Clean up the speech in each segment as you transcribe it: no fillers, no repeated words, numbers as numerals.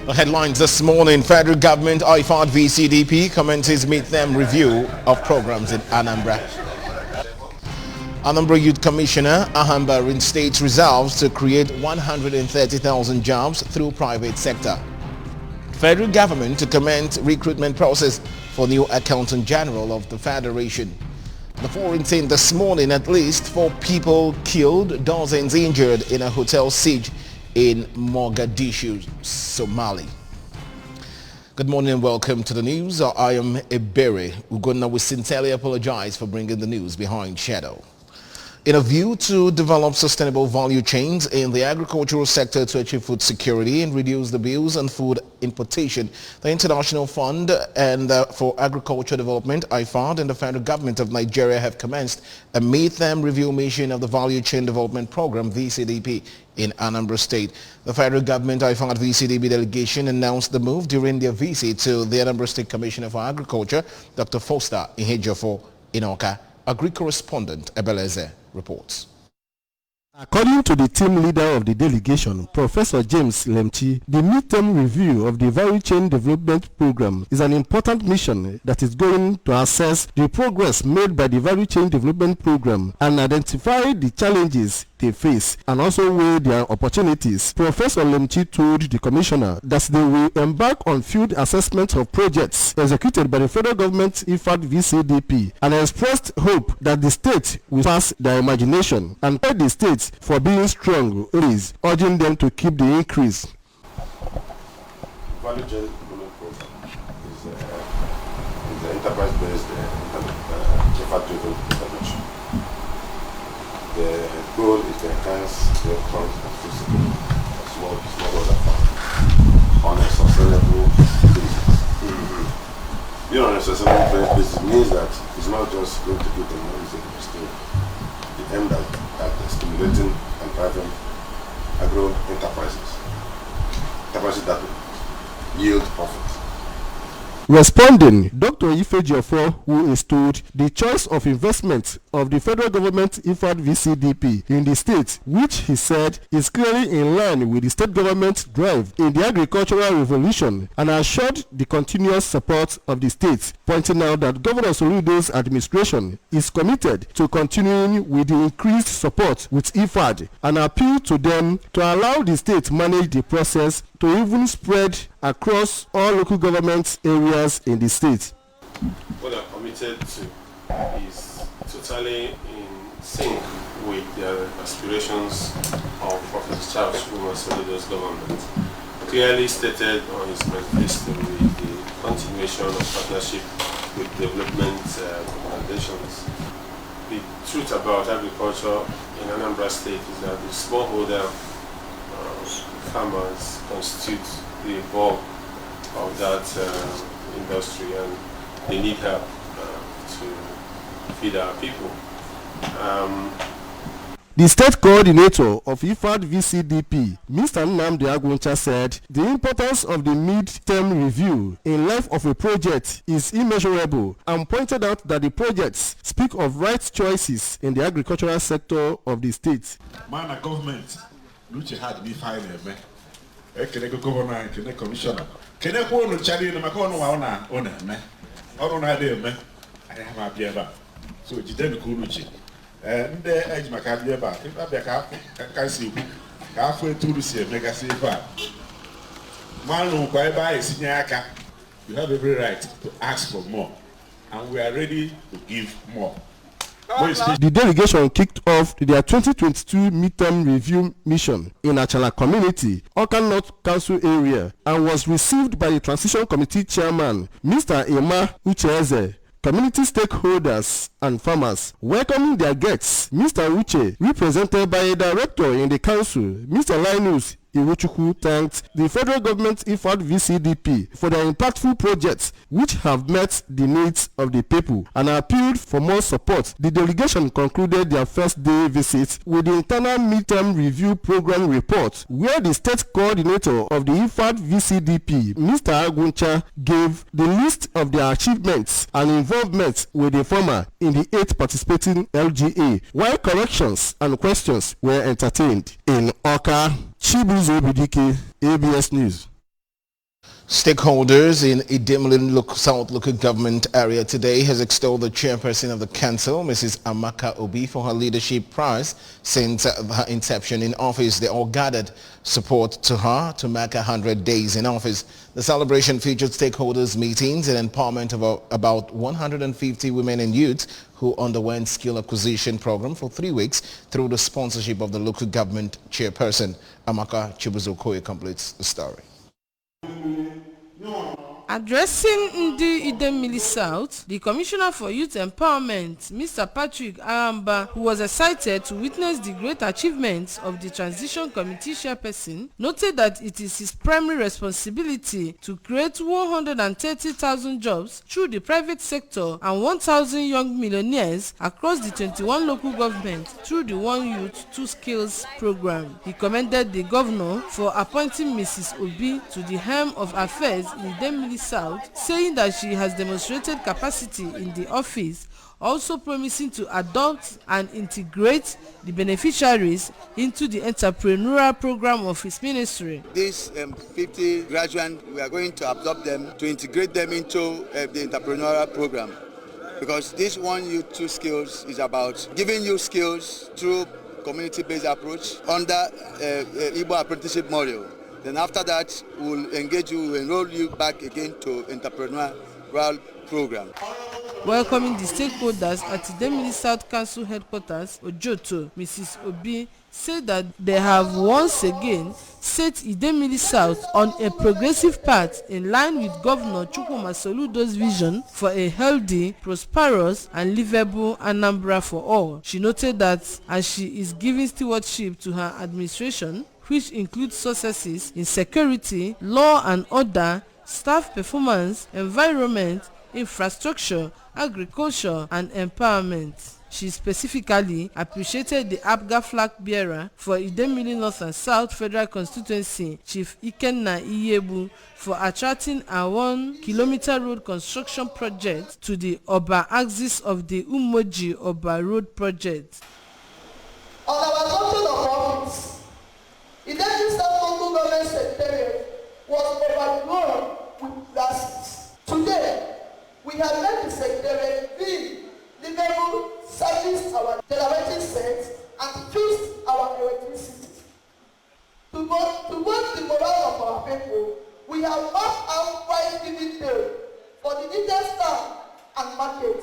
The headlines this morning: Federal Government IFAD VCDP commences midterm review of programs in Anambra. Anambra Youth Commissioner Ahamba reinstates resolves to create 130,000 jobs through private sector. Federal Government to commence recruitment process for new Accountant General of the Federation. The foreign scene this morning: at least 4 people killed, dozens injured in a hotel siege in Mogadishu, Somali. Good morning and welcome to the news. I am Ebere Ugonna. We sincerely apologize for bringing the news behind shadow. In a view to develop sustainable value chains in the agricultural sector to achieve food security and reduce the bills on food importation, the International Fund and for Agricultural Development, IFAD, and the Federal Government of Nigeria have commenced a midterm review mission of the Value Chain Development Program, VCDP, in Anambra State. The Federal Government IFAD VCDP delegation announced the move during their visit to the Anambra State Commissioner for Agriculture, Dr. Foster Ihejiofor Inoka. Agri correspondent Ebeleze reports. According to the team leader of the delegation, Professor James Lemchi, the midterm review of the Value Chain Development Program is an important mission that is going to assess the progress made by the Value Chain Development Program and identify the challenges they face and also weigh their opportunities. Professor Lemchi told the commissioner that they will embark on field assessment of projects executed by the federal government IFAD VCDP and expressed hope that the state will pass their imagination and pay the state for being strong, urging them to keep the increase. Value Chain Development Program is an enterprise-based IFAD-driven intervention. The goal is to enhance the economic and physical smallholder farm on a sustainable basis. Being on a sustainable basis means that it's not just going to put the money in the state. The end at stimulating and driving agro enterprises that will yield profit. Responding, Dr. Ihejiofor, who is told the choice of investment of the federal government IFAD VCDP in the state, which he said is clearly in line with the state government's drive in the agricultural revolution, and assured the continuous support of the state, pointing out that Governor Soludo's administration is committed to continuing with the increased support with IFAD and appeal to them to allow the state manage the process to even spread across all local government areas in the state. What I'm committed to is totally in sync with the aspirations of Professor Charles Umar Soludo's government. Clearly stated on his manifesto with the continuation of partnership with development organizations. The truth about agriculture in Anambra State is that the smallholder farmers constitute the bulk of that industry, and they need help to feed our people. The state coordinator of IFAD VCDP, Mr. Nnamdi Agwuncha, said the importance of the mid-term review in life of a project is immeasurable and pointed out that the projects speak of right choices in the agricultural sector of the state. Man, government, Luchi had me fine, Can governor, can commissioner, can I go to Charlie and Macon on me? Or on idea, man. I have a beer. So it's then Kuluchi. And the edge Macabia, if I can see halfway to the mega safer. Man who buy a senior, you have every right to ask for more, and we are ready to give more. The delegation kicked off their 2022 midterm review mission in Achala community, Oka North Council area, and was received by the Transition Committee Chairman, Mr. Emma Ucheze. Community stakeholders and farmers welcoming their guests. Mr. Uche, represented by a director in the council, Mr. Linus Iwuchukwu, thanked the federal government IFAD VCDP for their impactful projects which have met the needs of the people and appealed for more support. The delegation concluded their first day visit with the internal midterm review program report, where the state coordinator of the IFAD VCDP, Mr. Agwuncha, gave the list of their achievements and involvement with the farmer in the 8 participating LGA, while corrections and questions were entertained. In Oka, Chibuzo Bidike, ABS News. Stakeholders in Idemili South Local Government area today has extolled the chairperson of the council, Mrs. Amaka Obi, for her leadership prowess since her inception in office. They all gathered support to her to mark 100 days in office. The celebration featured stakeholders meetings and empowerment of about 150 women and youth who underwent skill acquisition program for 3 weeks through the sponsorship of the local government chairperson. Amaka Chibuzo completes the story. Addressing Ndi Idemili South, the Commissioner for Youth Empowerment, Mr. Patrick Aramba, who was excited to witness the great achievements of the Transition Committee chairperson, noted that it is his primary responsibility to create 130,000 jobs through the private sector and 1,000 young millionaires across the 21 local governments through the One Youth, Two Skills program. He commended the governor for appointing Mrs. Obi to the helm of affairs in Idemili South, saying that she has demonstrated capacity in the office, also promising to adopt and integrate the beneficiaries into the entrepreneurial program of his ministry. These 50 graduates, we are going to adopt them to integrate them into the entrepreneurial program, because this One Youth, Two Skills is about giving you skills through community-based approach under Igbo apprenticeship model. Then after that, we'll engage you, we'll enroll you back again to entrepreneurial program. Welcoming the stakeholders at Idemili South Council headquarters, Ojoto, Mrs. Obi said that they have once again set Idemili South on a progressive path in line with Governor Chukwuma Soludo's vision for a healthy, prosperous and livable Anambra for all. She noted that as she is giving stewardship to her administration, which includes successes in security, law and order, staff performance, environment, infrastructure, agriculture, and empowerment. She specifically appreciated the APGA flag bearer for Idemili North and South Federal Constituency, Chief Ikenna Iyebu, for attracting a 1-kilometer road construction project to the Oba axis of the Umoji Oba Road project. On our assumption of office, Idemili South Local Government Secretariat was overgrown with classes. Today, we have made the Secretariat be livable, service our generating sets, and fix our electricity. To boost the morale of our people, we have mapped out 5 vivid days for the needed staff and market.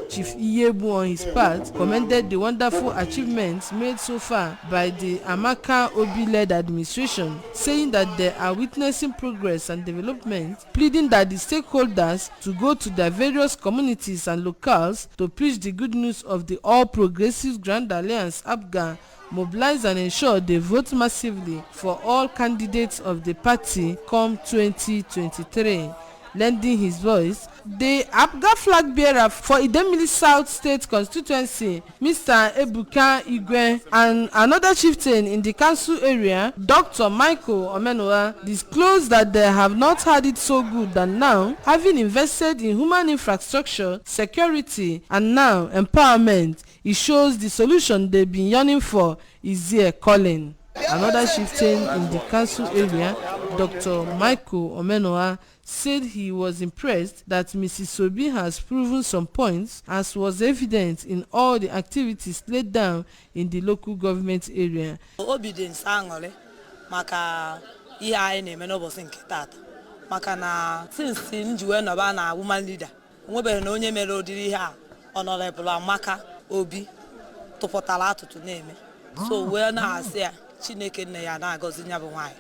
Chief Iyebu on his part commended the wonderful achievements made so far by the Amaka Obi-led administration, saying that they are witnessing progress and development, pleading that the stakeholders to go to their various communities and locales to preach the good news of the All Progressives Grand Alliance APGA, mobilize and ensure they vote massively for all candidates of the party come 2023. Lending his voice, the APGA flag bearer for Idemili South State Constituency, Mr. Ebuka Igwe, and another chieftain in the council area, Dr. Michael Omenoa, disclosed that they have not had it so good than now, having invested in human infrastructure, security, and now empowerment. It shows the solution they've been yearning for is here calling. Another chieftain in the council area, Dr. Michael Omenoa, said he was impressed that Mrs. Obi has proven some points, as was evident in all the activities laid down in the local government area. Obedience angole maka ihe anyị na-eme n'ụbọchị nke tata maka na since njiwe nọba na woman leader nwebeghị na onye mere odiri ihe a Honorable Amaka Obi tụpụtara atụtụ na-eme so wee na-asị ya Chineke nne ya na-agọzi nya bụ nwanyị.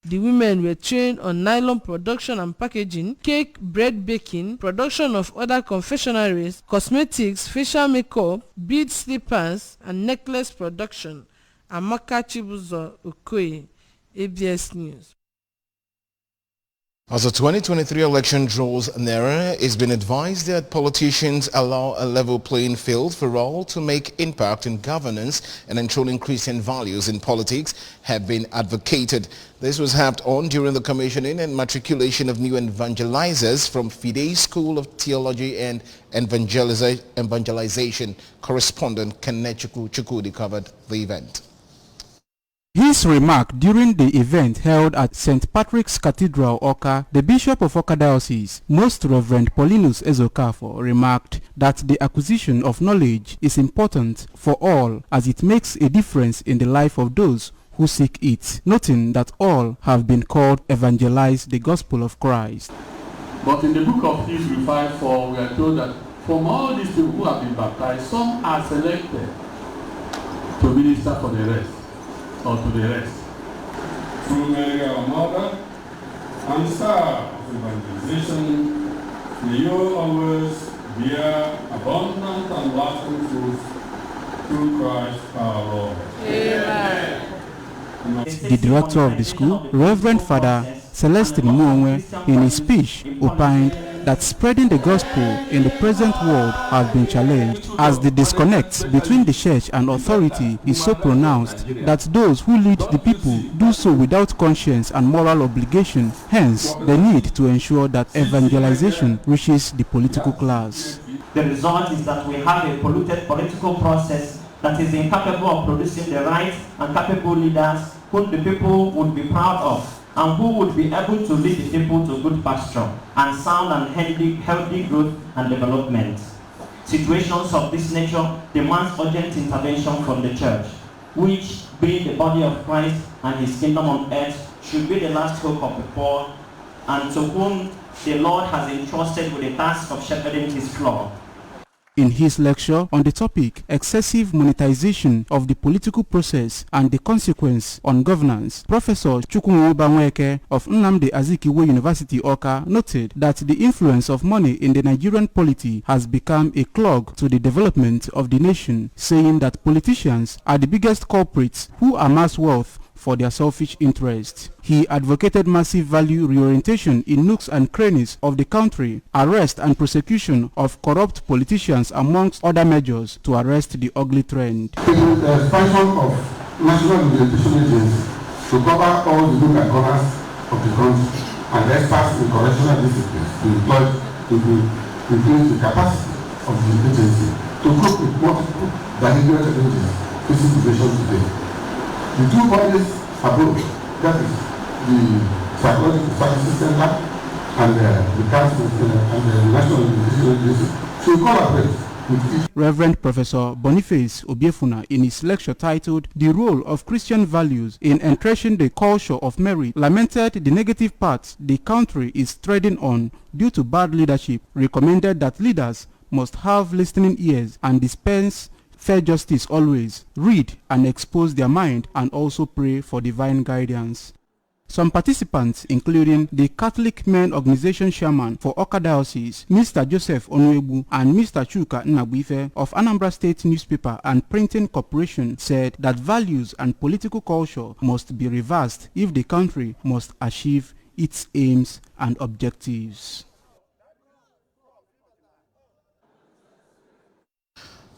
The women were trained on nylon production and packaging, cake, bread baking, production of other confectionaries, cosmetics, facial makeup, bead slippers, and necklace production. Amaka Chibuzo Okoye, ABS News. As the 2023 election draws nearer, it's been advised that politicians allow a level playing field for all to make impact in governance and ensuring Christian values in politics have been advocated. This was harped on during the commissioning and matriculation of new evangelizers from Fide School of Theology and Evangelization. Correspondent Kenneth Chukudi covered the event. His remark during the event held at St. Patrick's Cathedral, Awka, the Bishop of Awka Diocese, Most Reverend Paulinus Ezokafo, remarked that the acquisition of knowledge is important for all as it makes a difference in the life of those who seek it, noting that all have been called evangelize the gospel of Christ. But in the book of Hebrews 5:4, we are told that from all these people who have been baptized, some are selected to minister for the rest, or to the rest. Through Mary our Mother and star of evangelization, may you always bear abundant and lasting fruit through Christ our Lord. Amen. The director of the school, Reverend Father Celestine Muonwe, in his speech opined that spreading the gospel in the present world has been challenged as the disconnect between the church and authority is so pronounced that those who lead the people do so without conscience and moral obligation. Hence, the need to ensure that evangelization reaches the political class. The result is that we have a polluted political process that is incapable of producing the right and capable leaders whom the people would be proud of, and who would be able to lead the people to good pasture and sound and healthy growth and development. Situations of this nature demand urgent intervention from the church, which, being the body of Christ and his kingdom on earth, should be the last hope of the poor, and to whom the Lord has entrusted with the task of shepherding his flock. In his lecture on the topic excessive monetization of the political process and the consequence on governance, Professor Chukwunwu Banweke of Nnamdi Azikiwe University, Awka, noted that the influence of money in the Nigerian polity has become a clog to the development of the nation, saying that politicians are the biggest culprits who amass wealth for their selfish interests. He advocated massive value reorientation in nooks and crannies of the country, arrest and prosecution of corrupt politicians amongst other measures to arrest the ugly trend. The expansion of national implementation agencies to cover all the nook and corners of the country and experts in correctional disciplines to employ to increase the capacity of the agency to cope with multiple behavioral challenges facing the nation today. The two bodies above, that is the Psychological Services Center and the Council and the National Education Agency, should collaborate with each. Reverend Professor Boniface Obiefuna, in his lecture titled The Role of Christian Values in Entrenching the Culture of Merit, lamented the negative path the country is treading on due to bad leadership, recommended that leaders must have listening ears and dispense fair justice always, read and expose their mind, and also pray for divine guidance. Some participants, including the Catholic Men Organization Chairman for Awka Diocese, Mr. Joseph Onwebu, and Mr. Chuka Nnabuife of Anambra State Newspaper and Printing Corporation, said that values and political culture must be reversed if the country must achieve its aims and objectives.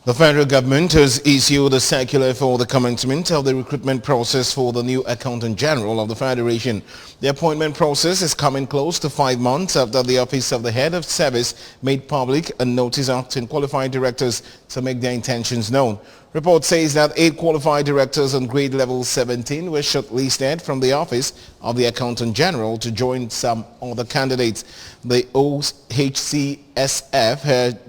The federal government has issued a circular for the commencement of the recruitment process for the new Accountant General of the Federation. The appointment process is coming close to 5 months after the Office of the Head of Service made public a notice asking qualified directors to make their intentions known. Report says that 8 qualified directors on grade level 17 were shortlisted from the Office of the Accountant General to join some other candidates. The OHCSF had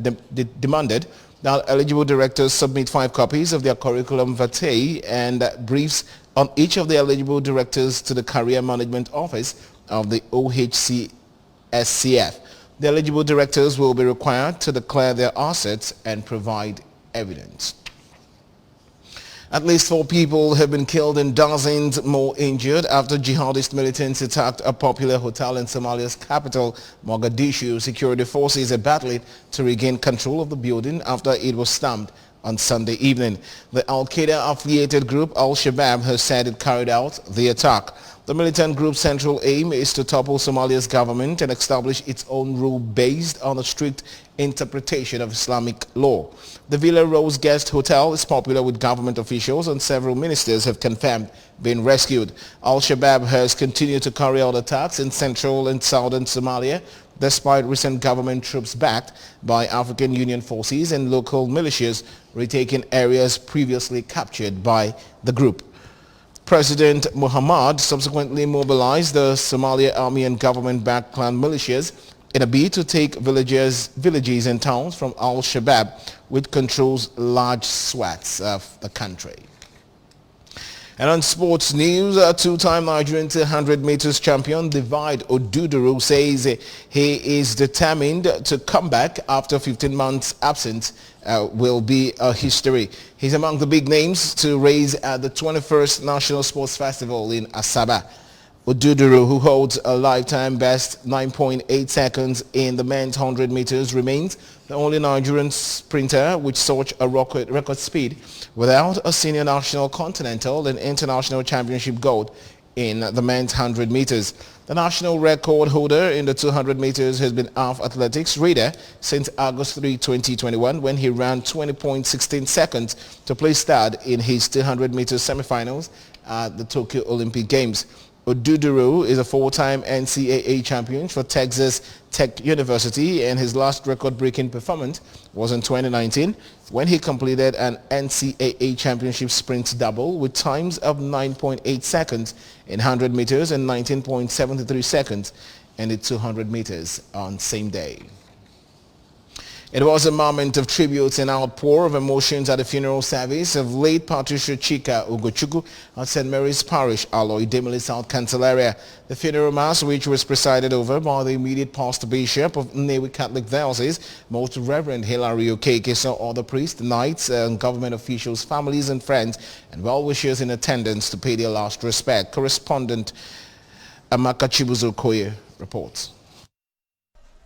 demanded that eligible directors submit 5 copies of their curriculum vitae and briefs on each of the eligible directors to the Career Management Office of the OHCSCF. The eligible directors will be required to declare their assets and provide evidence. At least 4 people have been killed and dozens more injured after jihadist militants attacked a popular hotel in Somalia's capital, Mogadishu. Security forces are battling to regain control of the building after it was stormed on Sunday evening. The Al-Qaeda affiliated group Al-Shabaab has said it carried out the attack. The militant group's central aim is to topple Somalia's government and establish its own rule based on a strict interpretation of Islamic law. The Villa Rose Guest Hotel is popular with government officials and several ministers have confirmed being rescued. Al-Shabaab has continued to carry out attacks in central and southern Somalia despite recent government troops backed by African Union forces and local militias retaking areas previously captured by the group. President Muhammad subsequently mobilized the Somalia army and government-backed clan militias in a bid to take villages and towns from Al-Shabaab, which controls large swaths of the country. And on sports news, two-time Nigerian 200 meters champion Divide Oduduru says he is determined to come back after 15 months absence. Will be a history. He's among the big names to race at the 21st National Sports Festival in Asaba. Oduduru, who holds a lifetime best 9.8 seconds in the men's 100 meters, remains the only Nigerian sprinter with such a record speed without a senior national, continental and international championship gold in the men's 100 meters. The national record holder in the 200 meters has been AF Athletics Raider since August 3, 2021, when he ran 20.16 seconds to place third in his 200 meters semifinals at the Tokyo Olympic Games. Oduduru is a four-time NCAA champion for Texas Tech University, and his last record-breaking performance was in 2019 when he completed an NCAA championship sprint double with times of 9.8 seconds in 100 meters and 19.73 seconds in the 200 meters on same day. It was a moment of tribute and outpour of emotions at the funeral service of late Patricia Chika Ugochukwu at St. Mary's Parish, Aloy Demili South Cancellaria. The funeral mass, which was presided over by the immediate pastor bishop of Nnewi Catholic Diocese, Most Reverend Hilary Okeke, saw all the priests, knights, and government officials, families and friends, and well-wishers in attendance to pay their last respect. Correspondent Amaka Chibuzo-Koye reports.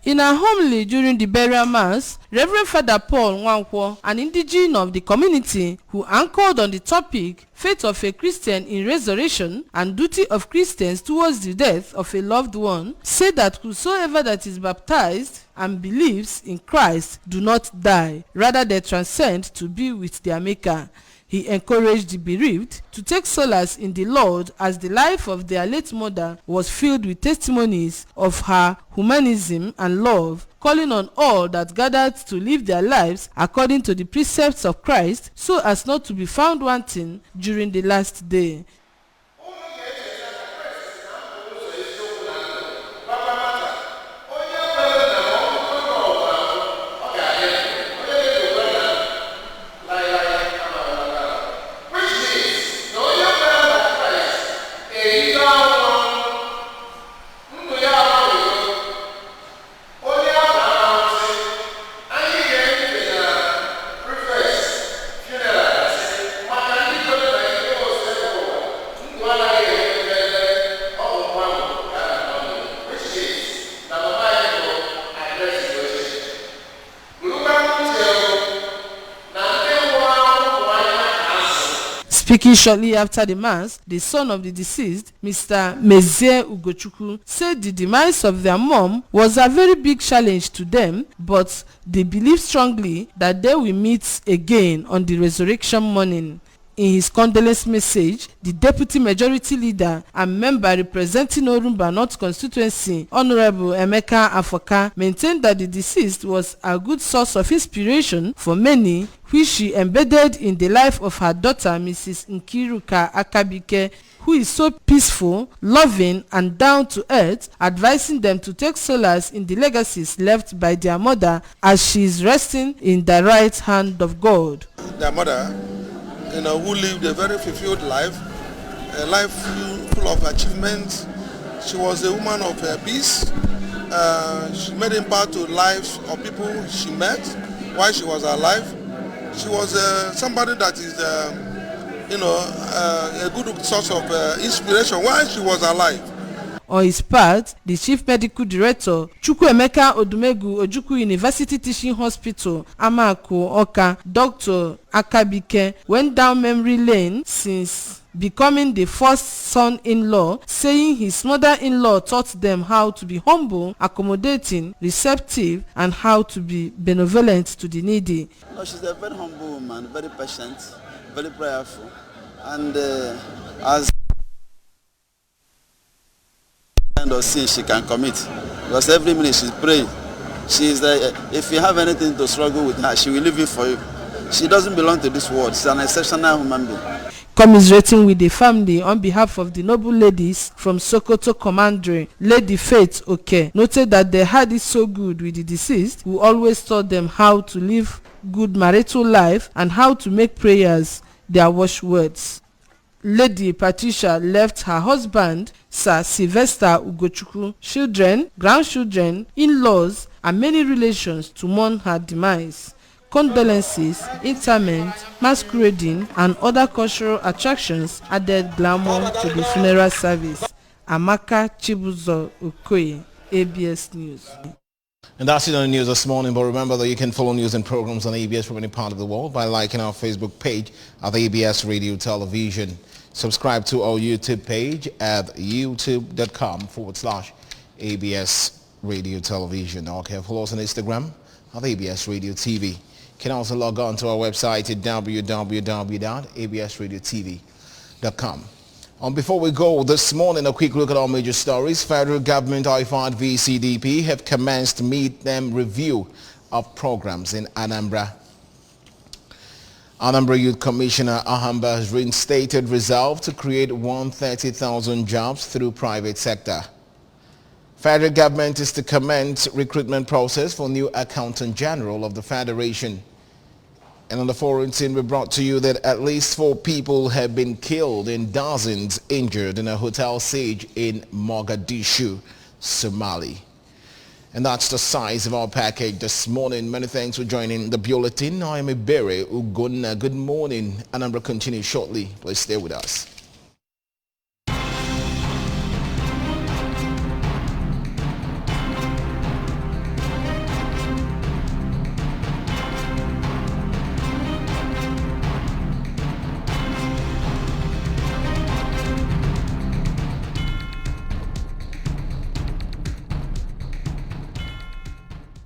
In a homily during the burial mass, Reverend Father Paul Nwankwo, an indigene of the community who anchored on the topic Faith of a Christian in Resurrection and Duty of Christians towards the death of a loved one, said that whosoever that is baptized and believes in Christ do not die, rather they transcend to be with their Maker. He encouraged the bereaved to take solace in the Lord, as the life of their late mother was filled with testimonies of her humanism and love, calling on all that gathered to live their lives according to the precepts of Christ, so as not to be found wanting during the last day. Speaking shortly after the mass, the son of the deceased, Mr. Mezie Ugochukwu, said the demise of their mom was a very big challenge to them, but they believe strongly that they will meet again on the resurrection morning. In his condolence message, the Deputy Majority Leader and member representing Orumba North Constituency, Honorable Emeka Afoka, maintained that the deceased was a good source of inspiration for many, which she embedded in the life of her daughter, Mrs. Nkiruka Akabike, who is so peaceful, loving, and down to earth, advising them to take solace in the legacies left by their mother as she is resting in the right hand of God. Their mother, who lived a very fulfilled life, a life full of achievements. She was a woman of peace. She made impact to lives of people she met while she was alive. She was somebody that is, a good source of inspiration while she was alive. On his part, the Chief Medical Director, Chukwuemeka Odumegu Ojukwu University Teaching Hospital, Amaku Oka, Dr. Akabike, went down memory lane since becoming the first son-in-law, saying his mother-in-law taught them how to be humble, accommodating, receptive, and how to be benevolent to the needy. No, she's a very humble woman, very patient, very prayerful, and as kind of sin she can commit, because every minute she's praying. She's if you have anything to struggle with her, she will leave it for you. She doesn't belong to this world. She's an exceptional human being. Commiserating with the family on behalf of the noble ladies from Sokoto Commandery, Lady Faith Oke noted that they had it so good with the deceased, who always taught them how to live good marital life and how to make prayers their watchwords. Lady Patricia left her husband, Sir Sylvester Ugochukwu, children, grandchildren, in-laws, and many relations to mourn her demise. Condolences, interment, masquerading, and other cultural attractions added glamour to the funeral service. Amaka Chibuzo Okoye, ABS News. And that's it on the news this morning, but remember that you can follow news and programs on ABS from any part of the world by liking our Facebook page at ABS Radio Television. Subscribe to our YouTube page at youtube.com/ABS Radio Television. Okay, follow us on Instagram at ABS Radio TV. You can also log on to our website at www.absradiotv.com. Before we go this morning, a quick look at our major stories. Federal government, IFAD, VCDP have commenced mid-term review of programs in Anambra. Anambra Youth Commissioner Ahamba has reinstated resolve to create 130,000 jobs through private sector. Federal government is to commence recruitment process for new Accountant General of the Federation. And on the foreign scene, we brought to you that at least 4 people have been killed and dozens injured in a hotel siege in Mogadishu, Somalia. And that's the size of our package this morning. Many thanks for joining the bulletin. I am Ibere Ugonna. Good morning. Anambra continues shortly. Please stay with us.